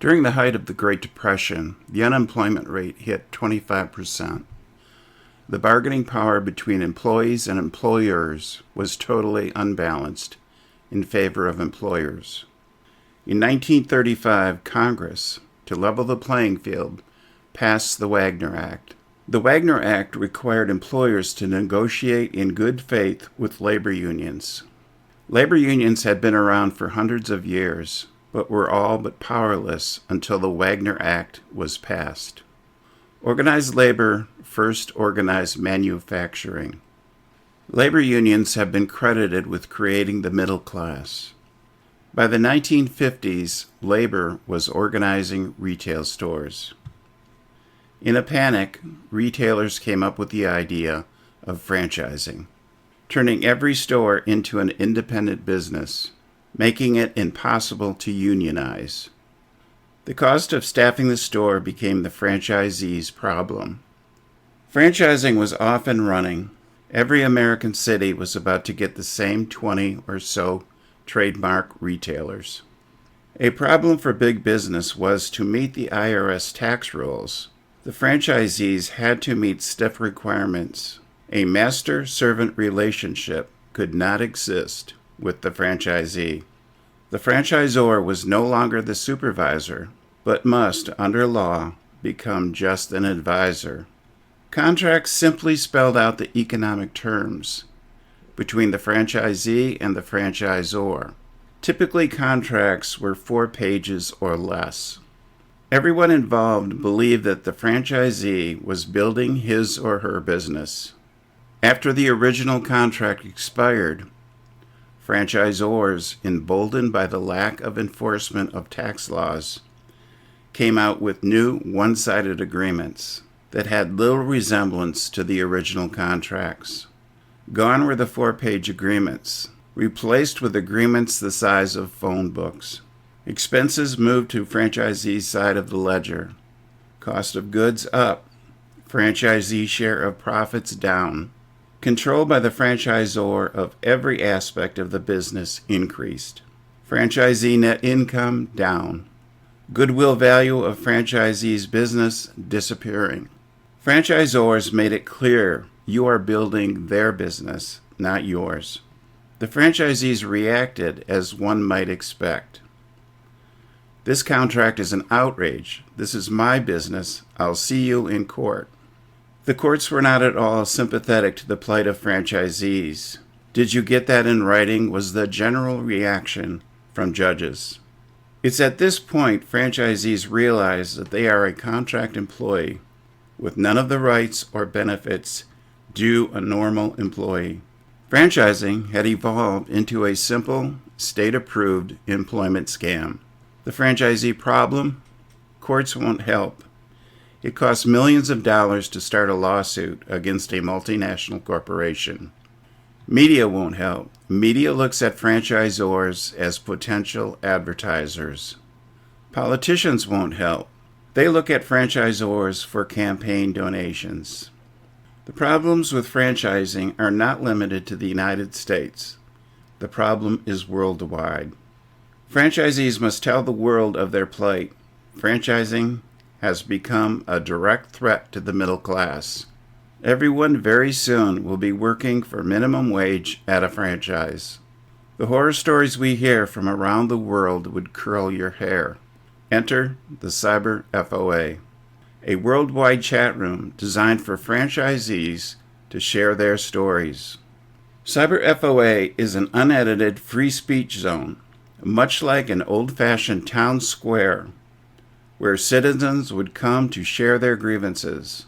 During the height of the Great Depression, the unemployment rate hit 25%. The bargaining power between employees and employers was totally unbalanced in favor of employers. In 1935, Congress, to level the playing field, passed the Wagner Act. The Wagner Act required employers to negotiate in good faith with labor unions. Labor unions had been around for hundreds of years, but were all but powerless until the Wagner Act was passed. Organized labor first organized manufacturing. Labor unions have been credited with creating the middle class. By the 1950s, labor was organizing retail stores. In a panic, retailers came up with the idea of franchising, turning every store into an independent business, making it impossible to unionize. The cost of staffing the store became the franchisee's problem. Franchising was off and running. Every American city was about to get the same 20 or so trademark retailers. A problem for big business was to meet the IRS tax rules. The franchisees had to meet stiff requirements. A master-servant relationship could not exist with the franchisee. The franchisor was no longer the supervisor, but must, under law, become just an advisor. Contracts simply spelled out the economic terms between the franchisee and the franchisor. Typically, contracts were 4 pages or less. Everyone involved believed that the franchisee was building his or her business. After the original contract expired, franchisors, emboldened by the lack of enforcement of tax laws, came out with new one-sided agreements that had little resemblance to the original contracts. Gone were the 4-page agreements, replaced with agreements the size of phone books. Expenses moved to franchisee's side of the ledger. Cost of goods up. Franchisee share of profits down. Control by the franchisor of every aspect of the business increased. Franchisee net income down. Goodwill value of franchisee's business disappearing. Franchisors made it clear you are building their business, not yours. The franchisees reacted as one might expect. This contract is an outrage. This is my business. I'll see you in court. The courts were not at all sympathetic to the plight of franchisees. Did you get that in writing? Was the general reaction from judges. It's at this point franchisees realize that they are a contract employee with none of the rights or benefits due a normal employee. Franchising had evolved into a simple, state-approved employment scam. The franchisee problem? Courts won't help. It costs millions of dollars to start a lawsuit against a multinational corporation. Media won't help. Media looks at franchisors as potential advertisers. Politicians won't help. They look at franchisors for campaign donations. The problems with franchising are not limited to the United States. The problem is worldwide. Franchisees must tell the world of their plight. Franchising has become a direct threat to the middle class. Everyone very soon will be working for minimum wage at a franchise. The horror stories we hear from around the world would curl your hair. Enter the CyberFOA, a worldwide chat room designed for franchisees to share their stories. CyberFOA is an unedited free speech zone, much like an old-fashioned town square, where citizens would come to share their grievances.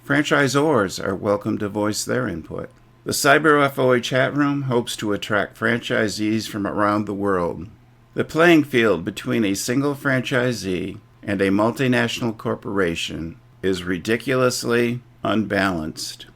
Franchisors are welcome to voice their input. The CyberFOA Chatroom hopes to attract franchisees from around the world. The playing field between a single franchisee and a multinational corporation is ridiculously unbalanced.